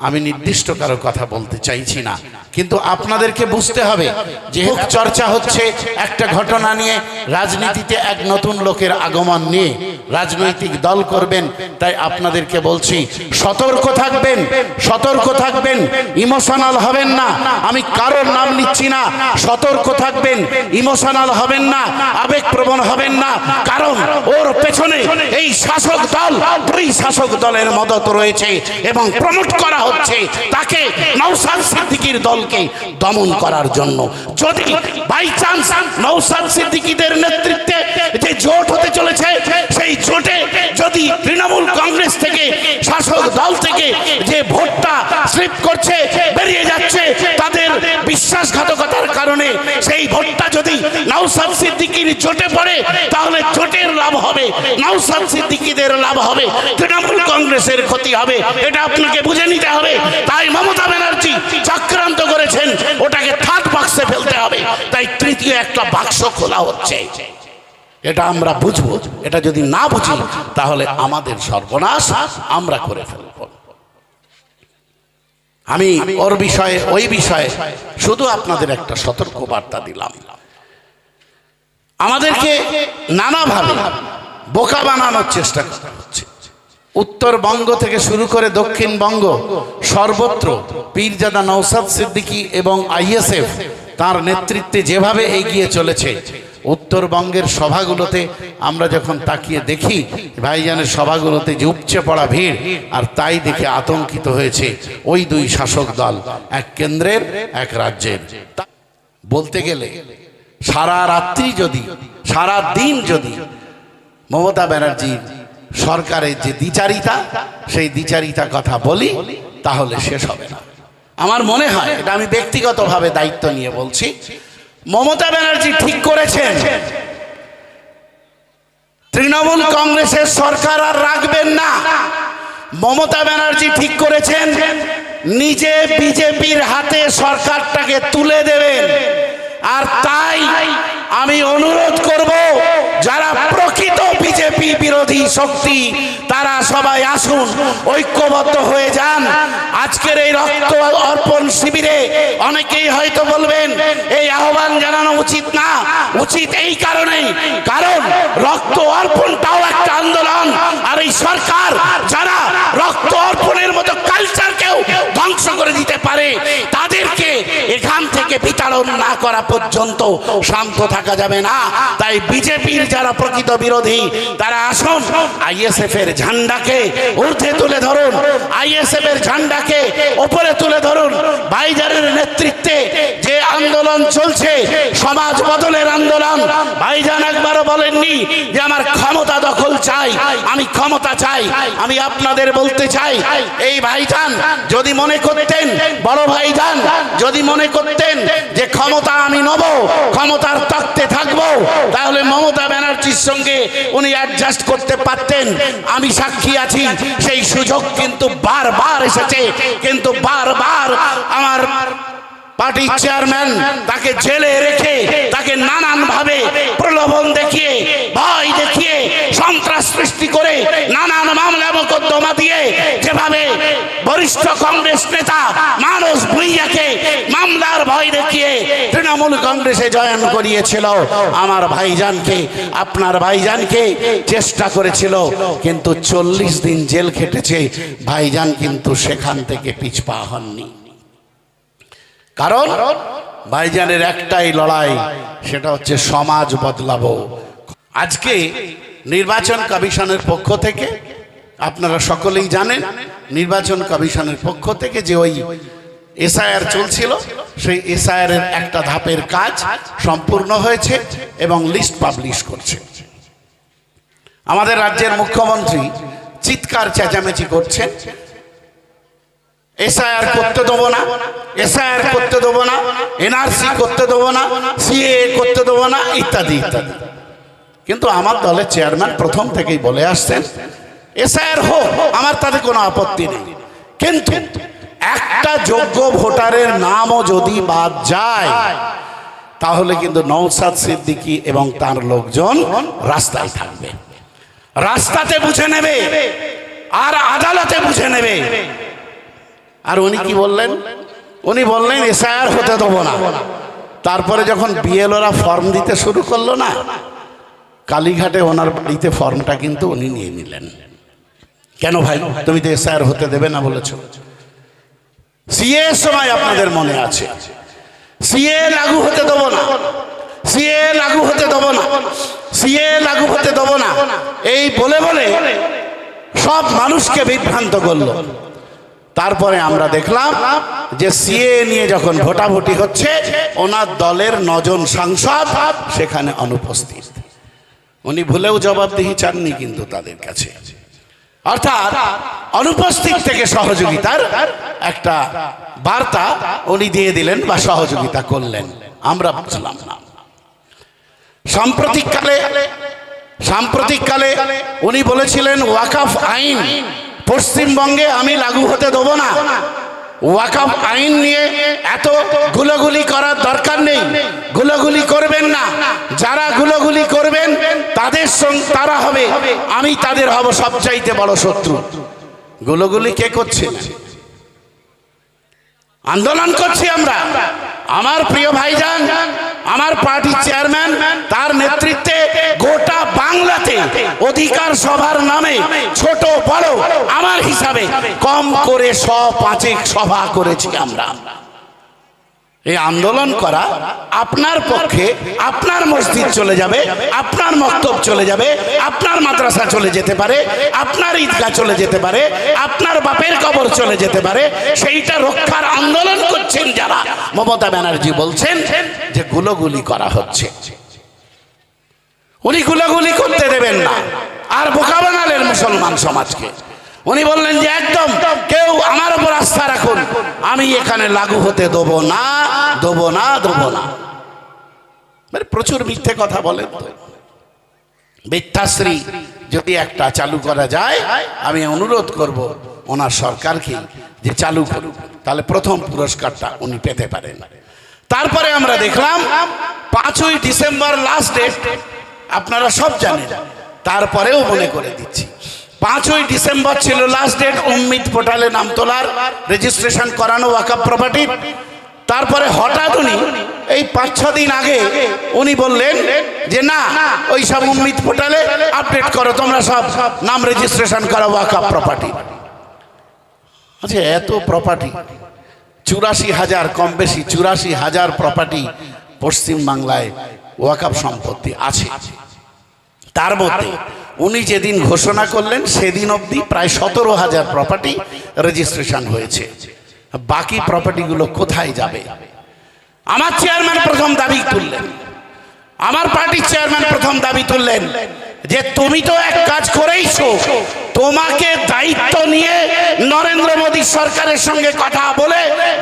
আমি নির্দিষ্ট কারো কথা বলতে চাইছি না, কিন্তু আপনাদেরকে বুঝতে হবে যে চর্চা হচ্ছে একটা ঘটনা নিয়ে, রাজনীতিতে এক নতুন লোকের আগমন নিয়ে রাজনৈতিক দল করবেন। তাই আপনাদেরকে বলছি সতর্ক থাকবেন, সতর্ক থাকবেন, ইমোশনাল হবেন না। আমি কারোর নাম নিচ্ছি না, সতর্ক থাকবেন, ইমোশনাল হবেন না, আবেগপ্রবণ হবেন না। কারণ ওর পেছনে এই শাসক দল, দুই শাসক দলের মদত রয়েছে এবং প্রমোট করা হচ্ছে তাকে, নওশাদ সিদ্দিকীর দলকে দমন করার জন্য। যদি বাই চান্স নওশাদ সিদ্দিকীদের নেতৃত্বে যে জোট হতে চলেছে, সেই জোটে যদি তৃণমূল কংগ্রেস থেকে, শাসক দল থেকে যে ভোটটা স্লিপ করছে, বেরিয়ে যাচ্ছে তাদের বিশ্বাসঘাতকতার কারণে, সেই ভোটটা যদি নওশাদ সিদ্দিকীর জোটে পড়ে, তাহলে জোটের লাভ হবে, নওশাদ সিদ্দিকীদের লাভ হবে, তৃণমূল কংগ্রেসের ক্ষতি হবে। এটা আপনাকে বুঝে নিতে হবে। তাই মমতা ব্যানার্জি চক্রান্ত করেছেন, ওটাকে থার্ড বাক্সে ফেলতে হবে। তাই তৃতীয় একটা বাক্স খোলা হচ্ছে, এটা আমরা বুঝবো। এটা যদি না বুঝি তাহলে আমাদের সর্বনাশ আমরা করে ফেলব। আমি ওর বিষয়ে, ওই বিষয়ে শুধু আপনাদের একটা সতর্ক বার্তা দিলাম। আমাদেরকে নানাভাবে বোকা বানানোর চেষ্টা করা হচ্ছে। উত্তরবঙ্গ থেকে শুরু করে দক্ষিণবঙ্গ সর্বত্র পীরজাদা নওশাদ সিদ্দিকী এবং আইএসএফ তার নেতৃত্বে যেভাবে এগিয়ে চলেছে, উত্তরবঙ্গের সভাগুলোতে আমরা যখন তাকিয়ে দেখি ভাইজানের সভাগুলোতে যে উপচে পড়া ভিড়, আর তাই দেখে আতঙ্কিত হয়েছে ওই দুই শাসক দল, এক কেন্দ্রের এক রাজ্যের। বলতে গেলে সারা রাত্রি যদি, সারা দিন যদি মমতা ব্যানার্জির সরকারের যে দ্বিচারিতা, সেই দ্বিচারিতা কথা বলি তাহলে শেষ হবে না। আমার মনে হয়, এটা আমি ব্যক্তিগতভাবে দায়িত্ব নিয়ে বলছি, মমতা ব্যানার্জি ঠিক করেছেন তৃণমূল কংগ্রেসের সরকার আর রাখবেন না। মমতা ব্যানার্জি ঠিক করেছেন নিজে বিজেপির হাতে সরকারটাকে তুলে দেবেন। আর তাই আমি অনুরোধ করব, যারা প্রকৃত বিজেপি বিরোধী শক্তি তারা সবাই আসুন, ঐক্যবদ্ধ হয়ে যান। আজকের এই রক্ত অর্পণ শিবিরে অনেকেই হয়তো বলবেন এই আহ্বান জানানো উচিত না। উচিত এই কারণেই, কারণ রক্ত অর্পণটাও একটা আন্দোলন। আর এই সরকার যারা রক্ত অর্পণের মতো কালচারকেও ধ্বংস করে দিতে পারে, তাদেরকে এখান থেকে বিতাড়ন না করা পর্যন্ত শান্ত থাকা যাবে না। তাই বিজেপির যারা প্রকৃত বিরোধী তারা আসুন, আইএসএফ এর ঝান্ডাকে ঊর্ধ্বে তুলে ধরুন, আইএসএফ এর ঝান্ডাকে উপরে তুলে ধরুন। ভাইজানের নেতৃত্বে যে আন্দোলন চলছে, সমাজ বদলের আন্দোলন, ভাইজান একবারও বলেননি যে আমার ক্ষমতা দখল চাই, আমি ক্ষমতা চাই। আমি আপনাদের বলতে চাই, এই ভাইজান যদি মনে করতেন, বড় ভাইজান যদি মনে করতেন যে ক্ষমতা আমি নেব, ক্ষমতার তক্তে থাকবো, তাহলে মমতা ব্যানার্জির সঙ্গে উনি অ্যাডজাস্ট করতে পারতেন। আমি সাক্ষী আছি, সেই সুযোগ কিন্তু বারবার এসেছে, কিন্তু বারবার আমার পার্টির চেয়ারম্যান তাকে জেলে রেখে, তাকে নানান ভাবে প্রলোভন দেখিয়ে, ভয় দেখিয়ে, সন্ত্রাস সৃষ্টি করে, নানান মামলা মোকদ্দমা দিয়ে, যেভাবে বরিষ্ঠ কংগ্রেস নেতা মানস ভুঁইয়াকে মামলার ভয় দেখিয়ে তৃণমূল কংগ্রেসে জয়েন করিয়েছিল, আমার ভাইজানকে, আপনার ভাইজানকে চেষ্টা করেছিল, কিন্তু 40 দিন জেল খেটেছে। ভাইজান কিন্তু সেখান থেকে পিছপা হননি। কারণ ভাইজানের একটাই লড়াই, সেটা হচ্ছে সমাজ বদলাবো। আজকে নির্বাচন কমিশনের পক্ষ থেকে, আপনারা সকলেই জানেন, নির্বাচন কমিশনের পক্ষ থেকে যে ওই এসআইআর চলছিল, সেই এসআইআর এর একটা ধাপের কাজ সম্পূর্ণ হয়েছে এবং লিস্ট পাবলিশ করছে। আমাদের রাজ্যের মুখ্যমন্ত্রী চিৎকার চেঁচামেচি করছেন, এসআইআর করতে দেবো না, এসআইআর করতে দেবো না, এনআরসি করতে দেবো না, সিএএ করতে দেবো না, ইত্যাদি ইত্যাদি। কিন্তু আমার দলের চেয়ারম্যান প্রথম থেকেই বলে আসছেন এসআইআর হোক, আমার তাতে কোনো আপত্তি নেই, কিন্তু একটা যোগ্য ভোটারের নামও যদি বাদ যায় তাহলে কিন্তু নওশাদ সিদ্দিকী এবং তার লোকজন রাস্তায় থাকবে, রাস্তাতে বুঝে নেবে আর আদালতে বুঝে নেবে। আর উনি কি বললেন? উনি বললেন এসআইআর হতে দেবো না। তারপরে যখন বিএলওরা ফর্ম দিতে শুরু করলো না, কালীঘাটে ওনার বাড়িতে ফর্মটা কিন্তু উনি নিয়ে নিলেন। কেন ভাই, তুমি তো এসআইআর হতে দেবে না বলেছো। সিএ সময় আপনাদের মনে আছে, সিএ লাগু হতে দেবো না, সিএ লাগু হতে দেবো না, সিএ লাগু হতে দেবো না, এই বলে বলে সব মানুষকে বিভ্রান্ত করলো। তারপরে আমরা দেখলাম যে সিএ নিয়ে যখন ভোটাভুটি হচ্ছে, ওনার দলের 9 জন সাংসদ সেখানে অনুপস্থিত। উনি ভুলেও জবাবদিহি চাননি কিন্তু তাদের কাছে, অর্থাৎ অনুপস্থিত থেকে সহযোগিতার একটা বার্তা উনি দিয়ে দিলেন বা সহযোগিতা করলেন, আমরা বুঝলাম না। সাম্প্রতিককালে উনি বলেছিলেন ওয়াকফ আইন পশ্চিমবঙ্গে আমি লাগু হতে দেবো না। ওয়াকফ আইন নিয়ে এত গুলোগুলি করার দরকার নেই, গুলোগুলি করবেন না। যারা গুলোগুলি করবেন তাদের সঙ্গে তারা হবে, আমি তাদের হব সবচাইতে বড় শত্রু। গুলোগুলি কে করছে? আন্দোলন করছি আমরা। আমার প্রিয় ভাইজান, আমার পার্টির চেয়ারম্যান, তার নেতৃত্বে গোটা বাংলাতে অধিকার সভার নামে ছোট বড় আমার হিসাবে কম করে 105 সভা করেছি আমরা। এই আন্দোলন করা আপনার পক্ষে, আপনার মসজিদ চলে যাবে, আপনার মক্তব চলে যাবে, আপনার মাদ্রাসা চলে যেতে পারে, আপনার ঈদগাহ চলে যেতে পারে, আপনার বাপের কবর চলে যেতে পারে। সেইটা রক্ষার আন্দোলন করছেন যারা, মমতা ব্যানার্জি বলছেন যে গুলোগুলি করা হচ্ছে। উনি গুলোগুলি করতে দেবেন না, আর বোকা বানালেন মুসলমান সমাজকে। উনি বললেন যে একদম কেউ আমার উপর আস্থা রাখুন, আমি এখানে লাগু হতে দেবো না, দেবো না, দেবো না। প্রচুর মিথ্যে কথা বলেন। তো মিথ্যাশ্রী যদি একটা চালু করা যায়, আমি অনুরোধ করব ওনার সরকারকে যে চালু করুক, তাহলে প্রথম পুরস্কারটা উনি পেতে পারেন। তারপরে আমরা দেখলাম 5ই ডিসেম্বর লাস্ট ডেট, আপনারা সব জানেন, তারপরেও মনে করে দিচ্ছি 5ই ডিসেম্বর ছিল লাস্ট ডেট উম্মিদ পোর্টালে নাম তোলার, রেজিস্ট্রেশন করানো ওয়াকফ প্রপার্টি। তারপরে হঠাৎ উনি এই 5-6 দিন আগে উনি বললেন যে না, ওই সব উম্মিদ পোর্টালে আপডেট করো, তোমরা সব নাম রেজিস্ট্রেশন করো ওয়াকফ প্রপার্টি। আচ্ছা, এত প্রপার্টি 84,000, কম বেশি 84,000 প্রপার্টি পশ্চিমবাংলায় ওয়াকফ সম্পত্তি আছে। তার মধ্যে উনি যেদিন ঘোষণা করলেন সেদিন অবধি প্রায় 17,000 প্রপার্টি রেজিস্ট্রেশন হয়েছে। বাকি প্রপার্টিগুলো কোথায় যাবে? আমার চেয়ারম্যান প্রথম দাবি তুললেন, আমার পার্টির চেয়ারম্যান প্রথম দাবি তুললেন যে তুমি তো এক কাজ করেইছো, তোমাকে দায়িত্ব নিয়ে নরেন্দ্র মোদী সরকারের সঙ্গে কথা বলে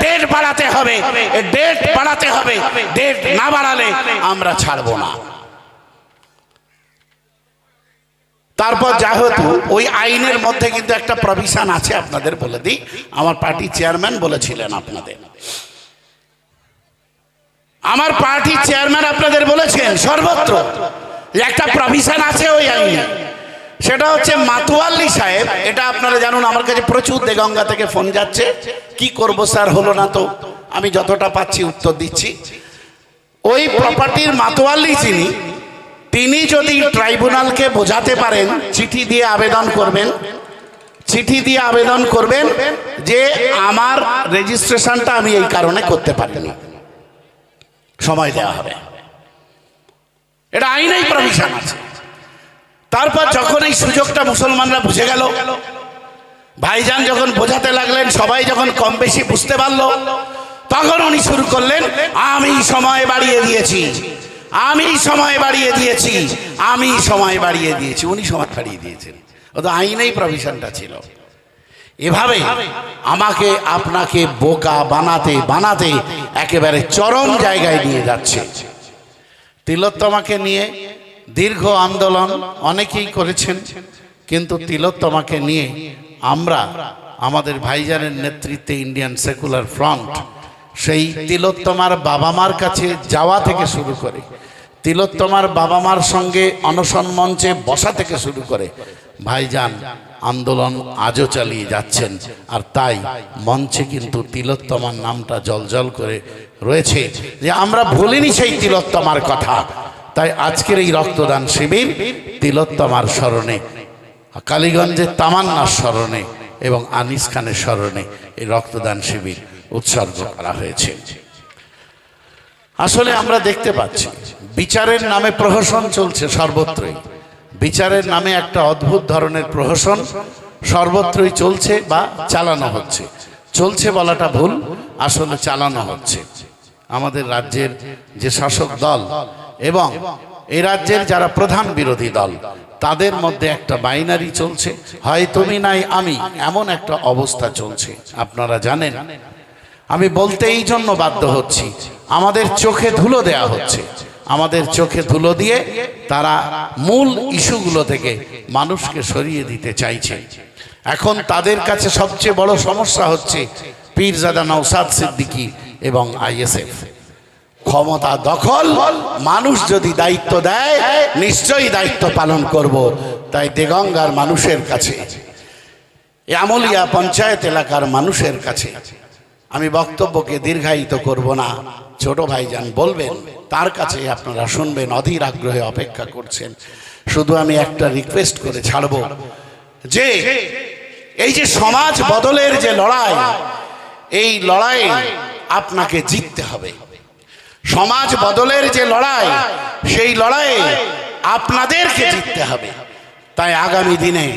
ডেট বাড়াতে হবে, ডেট বাড়াতে হবে, ডেট না বাড়ালে আমরা ছাড়বো না। তারপর যেহেতু ওই আইনের মধ্যে কিন্তু একটা প্রভিশন আছে, আপনাদের বলে দিই, আমার পার্টির চেয়ারম্যান বলেছিলেন আপনাদের, আমার পার্টির চেয়ারম্যান আপনাদের বলেছেন সর্বত্র একটা প্রভিশন আছে ওই আইনে। সেটা হচ্ছে মাতোয়াল্লি সাহেব, এটা আপনারা জানুন, আমার কাছে প্রচুর দেগঙ্গা থেকে ফোন যাচ্ছে, কি করব স্যার, হলো না তো। আমি যতটা পাচ্ছি উত্তর দিচ্ছি। ওই প্রপার্টির মাতোয়াল্লি তিনি যদি ট্রাইব্যুনালকে বোঝাতে পারেন, চিঠি দিয়ে আবেদন করবেন, চিঠি দিয়ে আবেদন করবেন যে আমার রেজিস্ট্রেশনটা আমি এই কারণে করতে পারিনি, সময় দেওয়া হবে। এটা আইনেই প্রভিশন আছে। তারপর যখন এই সুযোগটা মুসলমানরা বুঝে গেল, ভাইজান যখন বোঝাতে লাগলেন, সবাই যখন কম বেশি বুঝতে পারলো, তখন উনি শুরু করলেন আমি সময় বাড়িয়ে দিয়েছি, আমি সময় বাড়িয়ে দিয়েছি, আমি সময় বাড়িয়ে দিয়েছি। উনি সময় বাড়িয়ে দিয়েছেন, ও তো আইনেই প্রভিশনটা ছিল। এভাবে আমাকে আপনাকে বোকা বানাতে বানাতে একেবারে চরম জায়গায় নিয়ে যাচ্ছে। তিলোত্তমাকে নিয়ে দীর্ঘ আন্দোলন অনেকেই করেছেন, কিন্তু তিলোত্তমাকে নিয়ে আমরা আমাদের ভাইজানের নেতৃত্বে ইন্ডিয়ান সেকুলার ফ্রন্ট সেই তিলোত্তমার বাবা মার কাছে যাওয়া থেকে শুরু করে, তিলোত্তমার বাবা মার সঙ্গে অনশন মঞ্চে বসা থেকে শুরু করে, ভাইজান আন্দোলন আজও চালিয়ে যাচ্ছেন। আর তাই মঞ্চে কিন্তু তিলোত্তমার নামটা জলজল করে রয়েছে, যে আমরা ভুলিনি সেই তিলোত্তমার কথা। তাই আজকের এই রক্তদান শিবির তিলোত্তমার স্মরণে, কালীগঞ্জের তামান্নার স্মরণে এবং আনিস খানের স্মরণে এই রক্তদান শিবির উৎসর্গ করা হয়েছে। আসলে আমরা দেখতে পাচ্ছি বিচারের নামে প্রহসন চলছে সর্বত্রই। বিচারের নামে একটা অদ্ভুত ধরনের প্রহসন সর্বত্রই চলছে বা চালানো হচ্ছে। চলছে বলাটা ভুল, আসলে চালানো হচ্ছে। আমাদের রাজ্যের যে শাসক দল এবং এই রাজ্যের যারা প্রধান বিরোধী দল, তাদের মধ্যে একটা বাইনারি চলছে, হয় তুমি নাই আমি, এমন একটা অবস্থা চলছে। আপনারা জানেন, আমি বলতে এই জন্য বাধ্য হচ্ছি, আমাদের চোখে ধুলো দেয়া হচ্ছে। আমাদের চোখে ধুলো দিয়ে তারা মূল ইস্যুগুলো থেকে মানুষকে সরিয়ে দিতে চাইছে। এখন তাদের কাছে সবচেয়ে বড় সমস্যা হচ্ছে পীরজাদা নওশাদ সিদ্দিকী এবং আইএসএফ। ক্ষমতা দখল, মানুষ যদি দায়িত্ব দেয় নিশ্চয়ই দায়িত্ব পালন করব। তাই দেগঙ্গার মানুষের কাছে, আমলিয়া পঞ্চায়েত এলাকার মানুষের কাছে আমি বক্তব্যকে দীর্ঘায়িত করব না। ছোট ভাইজান বলবেন, তার কাছে আপনারা শুনবেন, অধীর আগ্রহে অপেক্ষা করছেন। শুধু আমি একটা রিকোয়েস্ট করে ছাড়ব, যে এই যে সমাজ বদলের যে লড়াই, এই লড়াই আপনাকে জিততে হবে। সমাজ বদলের যে লড়াই, সেই লড়াইয়ে আপনাদেরকে জিততে হবে। তাই আগামী দিনে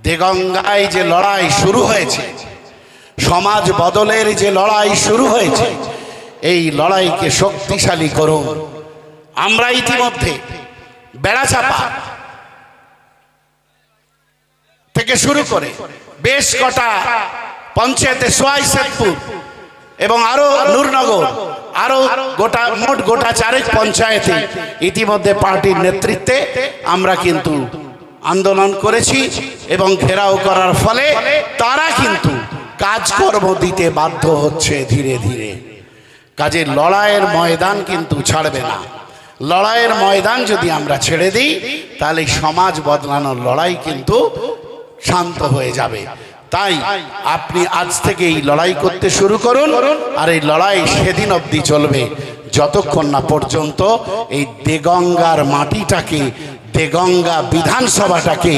দেগঙ্গায় যে লড়াই শুরু হয়েছে, সমাজ বদলের যে লড়াই শুরু হয়েছে, এই লড়াইকে শক্তিশালী করুন। আমরা ইতিমধ্যে বেড়াচাপা থেকে শুরু করে বেশ কটা পঞ্চায়েতে, সোয়াইশেদপুর এবং আরো নূরনগর, আরো মোট গোটা 4 পঞ্চায়েতে ইতিমধ্যে পার্টির নেতৃত্বে আমরা কিন্তু আন্দোলন করেছি এবং ঘেরাও করার ফলে তারা কিন্তু কাজকর্ম দিতে বাধ্য হচ্ছে ধীরে ধীরে। কাজে লড়াইয়ের ময়দান কিন্তু ছাড়বে না। লড়াইয়ের ময়দান যদি আমরা ছেড়ে দিই, তাহলে সমাজ বদলানোর লড়াই কিন্তু শান্ত হয়ে যাবে। তাই আপনি আজ থেকে এই লড়াই করতে শুরু করুন। আর এই লড়াই সেদিন অবধি চলবে যতক্ষণ না পর্যন্ত এই দেগঙ্গার মাটিটাকে, দেগঙ্গা বিধানসভাটাকে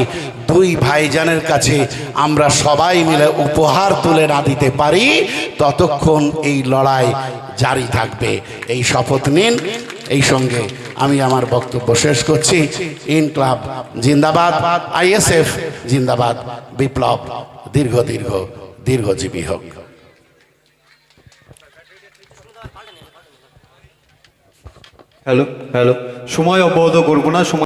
দুই ভাইজানের কাছে আমরা সবাই মিলে উপহার তুলে না দিতে পারি, ততক্ষণ এই লড়াই জারি থাকবে। এই শপথ নিন। এই সঙ্গে আমি আমার বক্তব্য শেষ করছি। ইনকলাব জিন্দাবাদ, আইএসএফ জিন্দাবাদ, বিপ্লব দীর্ঘজীবী হোক। হ্যালো, সময় অব্যাহত করবো না। সময়